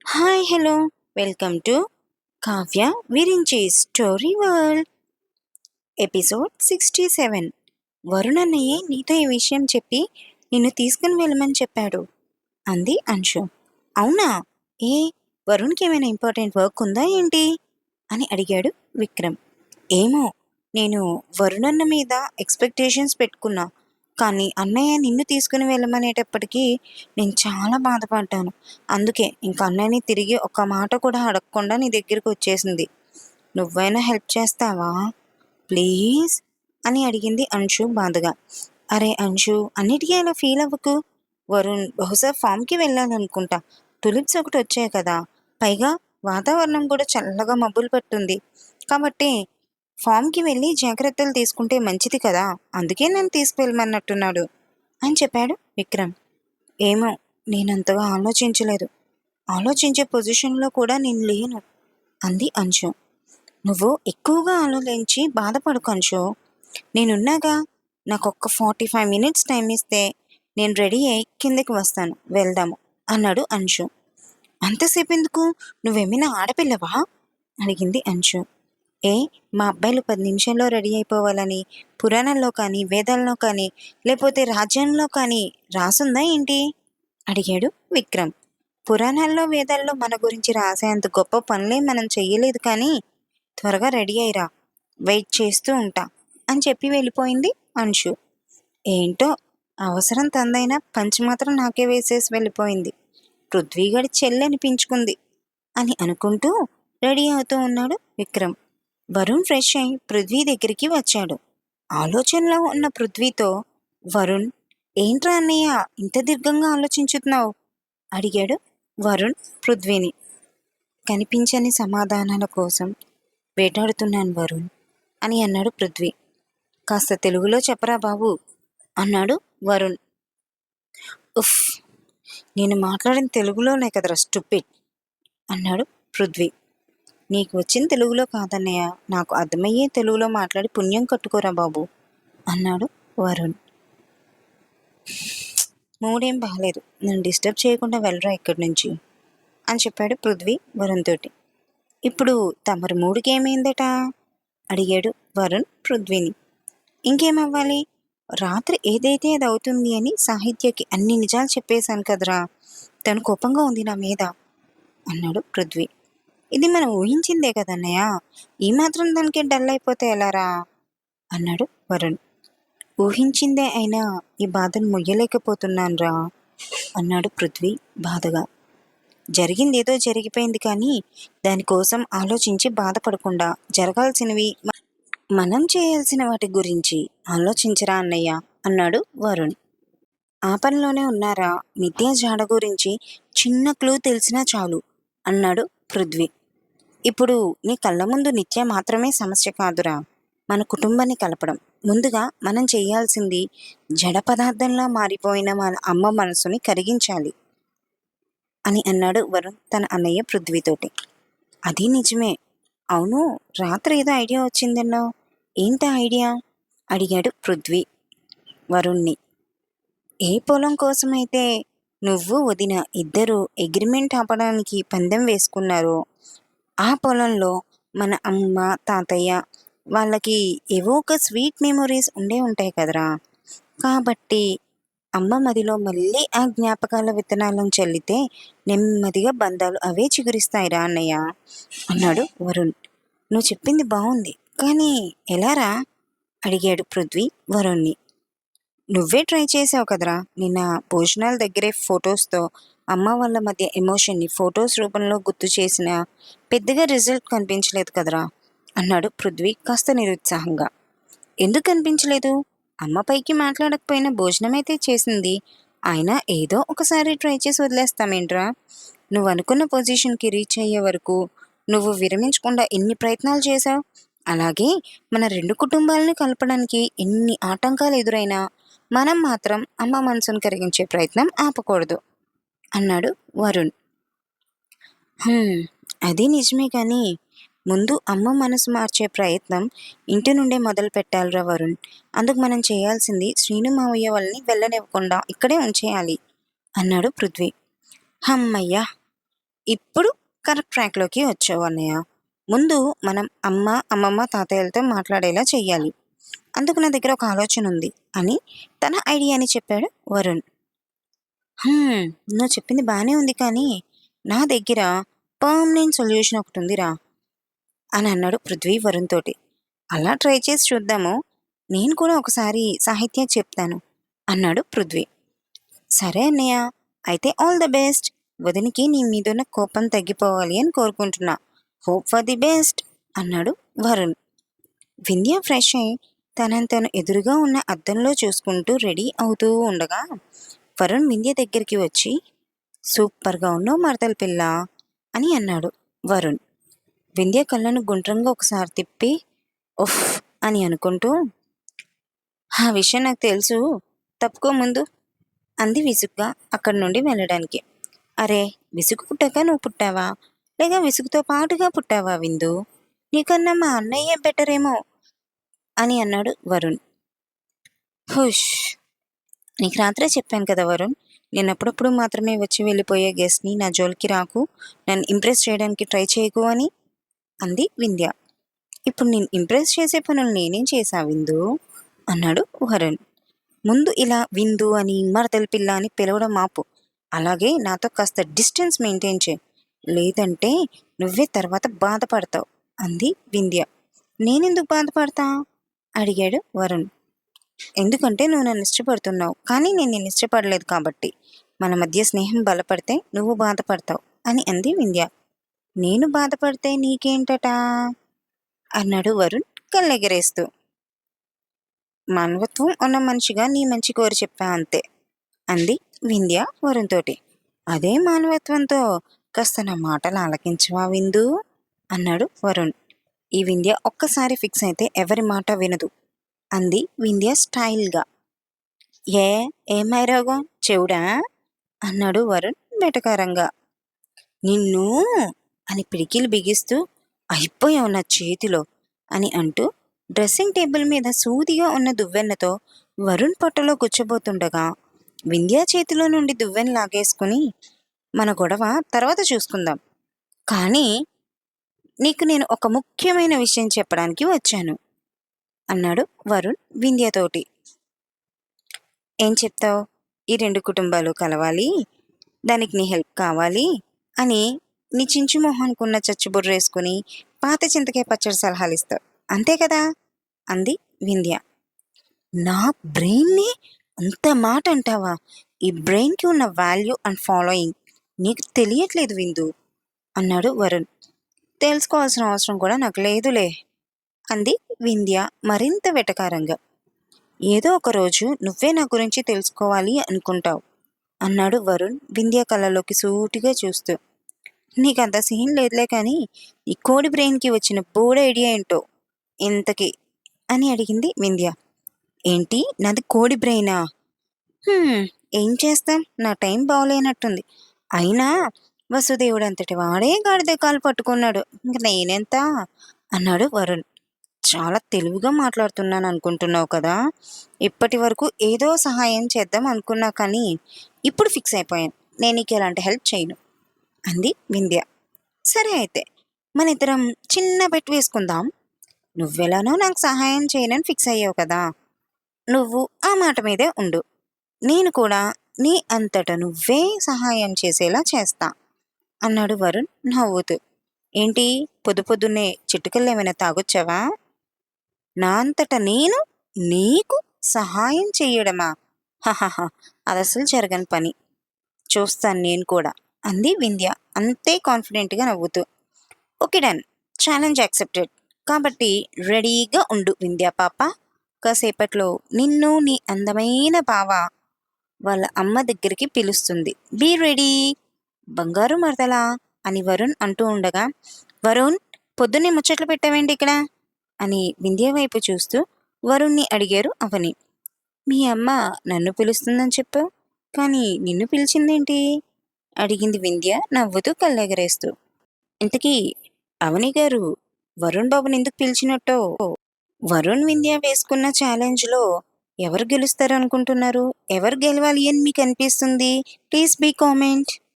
Hi hello welcome to Kavya Virinchi story world episode 67. Varun అన్నయ్యే నీతో ఈ విషయం చెప్పి నిన్ను తీసుకుని వెళ్ళమని చెప్పాడు అంది అంశు. అవునా? ఏ వరుణ్కి ఏమైనా ఇంపార్టెంట్ వర్క్ ఉందా ఏంటి అని అడిగాడు విక్రమ్. ఏమో, నేను వరుణ్ అన్న మీద ఎక్స్పెక్టేషన్స్ పెట్టుకున్నా, కానీ అన్నయ్య నిన్ను తీసుకుని వెళ్ళమనేటప్పటికీ నేను చాలా బాధపడ్డాను. అందుకే ఇంక అన్నయ్యని తిరిగి ఒక్క మాట కూడా అడగకుండా నీ దగ్గరికి వచ్చేసింది. నువ్వైనా హెల్ప్ చేస్తావా ప్లీజ్ అని అడిగింది అంశు బాధగా. అరే అంశు, అన్నిటికీ అలా ఫీల్ అవ్వకు. వరుణ్ బహుశా ఫామ్కి వెళ్ళాలనుకుంటా. టులిప్స్ ఒకటి వచ్చాయి కదా, పైగా వాతావరణం కూడా చల్లగా మబ్బులు పట్టుంది కాబట్టి ఫామ్కి వెళ్ళి జాగ్రత్తలు తీసుకుంటే మంచిది కదా, అందుకే నేను తీసుకువెళ్ళమన్నట్టున్నాడు అని చెప్పాడు విక్రమ్. ఏమో, నేనంతగా ఆలోచించలేదు. ఆలోచించే పొజిషన్లో కూడా నేను లేను అంది అంశు. నువ్వు ఎక్కువగా ఆలోచించి బాధపడకు అంశు, నేనున్నాగా. నాకు ఒక్క 45 మినిట్స్ టైం ఇస్తే నేను రెడీ అయ్యి కిందకి వస్తాను, వెళ్దాము అన్నాడు అంశు. అంతసేపు ఎందుకు? నువ్వేమైనా ఆడపిల్లవా అడిగింది అంశు. ఏ, మా అబ్బాయిలు 10 నిమిషాల్లో రెడీ అయిపోవాలని పురాణాల్లో కానీ వేదాల్లో కానీ లేకపోతే రాజ్యంలో కానీ రాసుందా ఏంటి అడిగాడు విక్రమ్. పురాణాల్లో వేదాల్లో మన గురించి రాసేంత గొప్ప పనులే మనం చెయ్యలేదు, కానీ త్వరగా రెడీ అయ్యిరా, వెయిట్ చేస్తూ ఉంటా అని చెప్పి వెళ్ళిపోయింది అంశు. ఏంటో, అవసరం తందైనా పంచి మాత్రం నాకే వేసేసి వెళ్ళిపోయింది. పృథ్వీగడి చెల్లి అనిపించుకుంది అని అనుకుంటూ రెడీ అవుతూ ఉన్నాడు విక్రమ్. వరుణ్ ఫ్రెష్ అయి పృథ్వీ దగ్గరికి వచ్చాడు. ఆలోచనలో ఉన్న పృథ్వీతో, వరుణ్, ఏంట్రా అన్నయ్య ఇంత దీర్ఘంగా ఆలోచించుతున్నావు అడిగాడు వరుణ్ పృథ్వీని. కనిపించని సమాధానాల కోసం వేటాడుతున్నాను వరుణ్ అని అన్నాడు పృథ్వీ. కాస్త తెలుగులో చెప్పరా బాబు అన్నాడు వరుణ్. ఉఫ్, నేను మాట్లాడిన తెలుగులోనే కదరా స్టూపిడ్ అన్నాడు పృథ్వీ. నీకు వచ్చిన తెలుగులో కాదన్నయ్య, నాకు అర్థమయ్యే తెలుగులో మాట్లాడి పుణ్యం కట్టుకోరా బాబు అన్నాడు వరుణ్. మూడేం బాగాలేదు, నన్ను డిస్టర్బ్ చేయకుండా వెళ్ళరా ఇక్కడి నుంచి అని చెప్పాడు పృథ్వీ వరుణ్ తోటి. ఇప్పుడు తమరు మూడుకి ఏమైందట అడిగాడు వరుణ్ పృథ్వీని. ఇంకేమవ్వాలి, రాత్రి ఏదైతే అది అవుతుంది అని సాహిత్యకి అన్ని నిజాలు చెప్పేశాను కదరా, తను కోపంగా ఉంది నా మీద అన్నాడు పృథ్వీ. ఇది మనం ఊహించిందే కదన్నయ్య, ఈ మాత్రం దానికి డల్ అయిపోతే ఎలారా అన్నాడు వరుణ్. ఊహించిందే అయినా ఈ బాధను మొయ్యలేకపోతున్నానురా అన్నాడు పృథ్వీ బాధగా. జరిగిందేదో జరిగిపోయింది, కానీ దానికోసం ఆలోచించి బాధపడకుండా జరగాల్సినవి మనం చేయాల్సిన వాటి గురించి ఆలోచించరా అన్నయ్య అన్నాడు వరుణ్. ఆ పనిలోనే ఉన్నారా, నిత్య జాడ గురించి చిన్న క్లూ తెలిసినా చాలు అన్నాడు పృథ్వీ. ఇప్పుడు నీ కళ్ళ ముందు నిత్య మాత్రమే సమస్య కాదురా, మన కుటుంబాన్ని కలపడం. ముందుగా మనం చేయాల్సింది జడ పదార్థంలా మారిపోయిన మన అమ్మ మనసుని కరిగించాలి అని అన్నాడు వరుణ్ తన అన్నయ్య పృథ్వీతోటి. అది నిజమే. అవును, రాత్రి ఏదో ఐడియా వచ్చిందన్నావు, ఏంటి ఐడియా అడిగాడు పృథ్వీ వరుణ్ణి. ఏ పొలం కోసమైతే నువ్వు వదిన ఇద్దరు అగ్రిమెంట్ ఆపడానికి పందెం వేసుకున్నారో ఆ పొలంలో మన అమ్మ తాతయ్య వాళ్ళకి ఏవో ఒక స్వీట్ మెమొరీస్ ఉండే ఉంటాయి కదరా, కాబట్టి అమ్మ మదిలో మళ్ళీ ఆ జ్ఞాపకాల విత్తనాలను చల్లితే నెమ్మదిగా బంధాలు అవే చిగురిస్తాయిరా అన్నయ్య అన్నాడు వరుణ్. నువ్వు చెప్పింది బాగుంది, కానీ ఎలారా అడిగాడు పృథ్వీ వరుణ్ణి. నువ్వే ట్రై చేసావు కదరా, నిన్న భోజనాల దగ్గరే ఫొటోస్తో అమ్మ వాళ్ళ మధ్య ఎమోషన్ని ఫొటోస్ రూపంలో గుర్తు చేసిన పెద్దగా రిజల్ట్ కనిపించలేదు కదరా అన్నాడు పృథ్వీ కాస్త నిరుత్సాహంగా. ఎందుకు కనిపించలేదు? అమ్మ పైకి మాట్లాడకపోయినా భోజనమైతే చేసింది, అయినా ఏదో ఒకసారి ట్రై చేసి వదిలేస్తామేంట్రా? నువ్వు అనుకున్న పొజిషన్కి రీచ్ అయ్యే వరకు నువ్వు విరమించకుండా ఎన్ని ప్రయత్నాలు చేశావు, అలాగే మన రెండు కుటుంబాలను కలపడానికి ఎన్ని ఆటంకాలు ఎదురైనా మనం మాత్రం అమ్మ మనసును కరిగించే ప్రయత్నం ఆపకూడదు అన్నాడు వరుణ్. అది నిజమే, కానీ ముందు అమ్మ మనసు మార్చే ప్రయత్నం ఇంటి నుండే మొదలు పెట్టాలిరా వరుణ్. అందుకు మనం చేయాల్సింది శ్రీను మావయ్య వాళ్ళని వెళ్ళనివ్వకుండా ఇక్కడే ఉంచేయాలి అన్నాడు పృథ్వీ. హమ్మయ్యా, ఇప్పుడు కరెక్ట్ ట్రాక్‌లోకి వచ్చావు అన్నయ్య. ముందు మనం అమ్మమ్మ, తాతయ్యలతో మాట్లాడేలా చెయ్యాలి. అందుకు నా దగ్గర ఒక ఆలోచన ఉంది అని తన ఐడియాని చెప్పాడు వరుణ్. హ్మ్. నువ్వు చెప్పింది బానే ఉంది కానీ, నా దగ్గర పర్మనెంట్ సొల్యూషన్ ఒకటుందిరా అని అన్నాడు పృథ్వీ వరుణ్ తోటి. అలా ట్రై చేసి చూద్దాము. నేను కూడా ఒకసారి సాహిత్యకి చెప్తాను అన్నాడు పృథ్వీ. సరే అన్నయ్య. అయితే ఆల్ ద బెస్ట్. వదినికి నీ మీదున్న కోపం తగ్గిపోవాలి అని కోరుకుంటున్నా. హోప్ ఫర్ ది బెస్ట్ అన్నాడు వరుణ్. వింధ్య ఫ్రెష్ అయి తనని తను ఎదురుగా ఉన్న అద్దంలో చూసుకుంటూ రెడీ అవుతూ ఉండగా వరుణ్ వింధ్య దగ్గరికి వచ్చి సూపర్గా ఉన్నావు మరదల పిల్ల అని అన్నాడు వరుణ్. వింధ్య కళ్ళను గుండ్రంగా ఒకసారి తిప్పి ఉఫ్ అని అనుకుంటూ ఆ విషయం నాకు తెలుసు, తప్పుకో ముందు అంది విసుగ్గా అక్కడి నుండి వెళ్ళడానికి. అరే, విసుగు పుట్టాక నువ్వు పుట్టావా, లేక విసుగుతో పాటుగా పుట్టావా విందు? నీకన్నా మా అన్నయ్యే బెటరేమో అని అన్నాడు వరుణ్. హుష్, నీకు రాత్రే చెప్పాను కదా వరుణ్, నేను అప్పుడప్పుడు మాత్రమే వచ్చి వెళ్ళిపోయే గెస్ట్ని నా జోలికి రాకు, నన్ను ఇంప్రెస్ చేయడానికి ట్రై చేయకు అని అంది వింధ్య. ఇప్పుడు నేను ఇంప్రెస్ చేసే పనులు నేనేం చేశా విందు అన్నాడు వరుణ్. ముందు ఇలా విందు అని మరదల పిల్ల అని పిలవడం ఆపు. అలాగే నాతో కాస్త డిస్టెన్స్ మెయింటైన్ చేయి, లేదంటే నువ్వే తర్వాత బాధపడతావు అంది వింధ్య. నేనెందుకు బాధపడతా అడిగాడు వరుణ్. ఎందుకంటే నువ్వు నన్ను ఇష్టపడుతున్నావు, కానీ నేను నిన్ను ఇష్టపడలేదు కాబట్టి. మన మధ్య స్నేహం బలపడితే నువ్వు బాధపడతావు అని అంది వింధ్య. నేను బాధపడితే నీకేంటటా అన్నాడు వరుణ్ కళ్ళెగరేస్తూ. మానవత్వం ఉన్న మనిషిగా నీ మంచి కోరి చెప్పా అంతే అంది వింధ్య వరుణ్ తోటి. అదే మానవత్వంతో కాస్త నా మాటలు ఆలకించవా విందు అన్నాడు వరుణ్. ఈ వింధ్య ఒక్కసారి ఫిక్స్ అయితే ఎవరి మాట వినదు అంది వింధ్య స్టైల్గా. ఏ ఏమైరాగం చెవుడా అన్నాడు వరుణ్ వెటకారంగా. నిన్ను అని పిడికిలు బిగిస్తూ అయిపోయావు నా చేతిలో అని అంటూ డ్రెస్సింగ్ టేబుల్ మీద సూదిగా ఉన్న దువ్వెన్నతో వరుణ్ పొట్టలో గుచ్చబోతుండగా వింధ్యా చేతిలో నుండి దువ్వెన లాగేసుకుని మన గొడవ తర్వాత చూసుకుందాం, కానీ నీకు నేను ఒక ముఖ్యమైన విషయం చెప్పడానికి వచ్చాను అన్నాడు వరుణ్ వింధ్యతోటి. ఏం చెప్తావు? ఈ రెండు కుటుంబాలు కలవాలి, దానికి నీ హెల్ప్ కావాలి అని నీ చించు మొహానుకున్న చచ్చుబుర్రేసుకుని పాత చింతకాయ పచ్చడి సలహాలు ఇస్తావు అంతే కదా అంది వింధ్య. నా బ్రెయిన్ని అంత మాట అంటావా? ఈ బ్రెయిన్కి ఉన్న వాల్యూ అండ్ ఫాలోయింగ్ నీకు తెలియట్లేదు విందు అన్నాడు వరుణ్. తెలుసుకోవాల్సిన అవసరం కూడా నాకు లేదులే అంది వింధ్య మరింత వెటకారంగా. ఏదో ఒక రోజు నువ్వే నా గురించి తెలుసుకోవాలి అనుకుంటావు అన్నాడు వరుణ్ వింధ్య కళ్ళలోకి సూటిగా చూస్తూ. నీకంత సీన్ లేదులే కానీ ఈ కోడి బ్రెయిన్కి వచ్చిన బోర్డ్ ఐడియా ఏంటో ఇంతకీ అని అడిగింది వింధ్య. ఏంటి నాది కోడి బ్రెయినా? ఏం చేస్తాం, నా టైం బాగోలేనట్టుంది. అయినా వసుదేవుడు అంతటి వాడే గాడిద కాలు పట్టుకున్నాడు, ఇంక నేనెంత అన్నాడు వరుణ్. చాలా తెలివిగా మాట్లాడుతున్నాను అనుకుంటున్నావు కదా. ఇప్పటి వరకు ఏదో సహాయం చేద్దాం అనుకున్నా కానీ ఇప్పుడు ఫిక్స్ అయిపోయాను, నేను నీకు ఎలాంటి హెల్ప్ చేయను అంది వింధ్య. సరే అయితే మన ఇద్దరం చిన్న బెట్ వేసుకుందాం. నువ్వెలానో నాకు సహాయం చేయనని ఫిక్స్ అయ్యావు కదా, నువ్వు ఆ మాట మీదే ఉండు. నేను కూడా నీ అంతట నువ్వే సహాయం చేసేలా చేస్తా అన్నాడు వరుణ్ నవ్వుతూ. ఏంటి పొద్దు పొద్దున్నే చిట్టుకల్లు ఏమైనా తాగొచ్చావా? నా అంతట నేను నీకు సహాయం చెయ్యడమా? హహహ, అది అసలు జరగని పని. చూస్తాను నేను కూడా అంది వింధ్య అంతే కాన్ఫిడెంట్గా నవ్వుతూ. Okay done, challenge accepted. కాబట్టి రెడీగా ఉండు వింధ్యా పాప. కాసేపట్లో నిన్ను నీ అందమైన బావ వాళ్ళ అమ్మ దగ్గరికి పిలుస్తుంది. బీ రెడీ బంగారు మరదలా అని వరుణ్ అంటూ ఉండగా, వరుణ్ పొద్దున్నే ముచ్చట్లు పెట్టావేంటి ఇక్కడ అని వింధ్య వైపు చూస్తూ వరుణ్ణి అడిగారు అవని. మీ అమ్మ నన్ను పిలుస్తుందని చెప్పావు, కానీ నిన్ను పిలిచిందేంటి అడిగింది వింధ్య నవ్వుతూ కళ్ళెగరేస్తూ. ఇంతకీ అవని గారు వరుణ్ బాబుని ఎందుకు పిలిచినట్టో? వరుణ్ వింధ్య వేసుకున్న ఛాలెంజ్లో ఎవరు గెలుస్తారు అనుకుంటున్నారు? ఎవరు గెలవాలి అని మీకు అనిపిస్తుంది? Please be comment.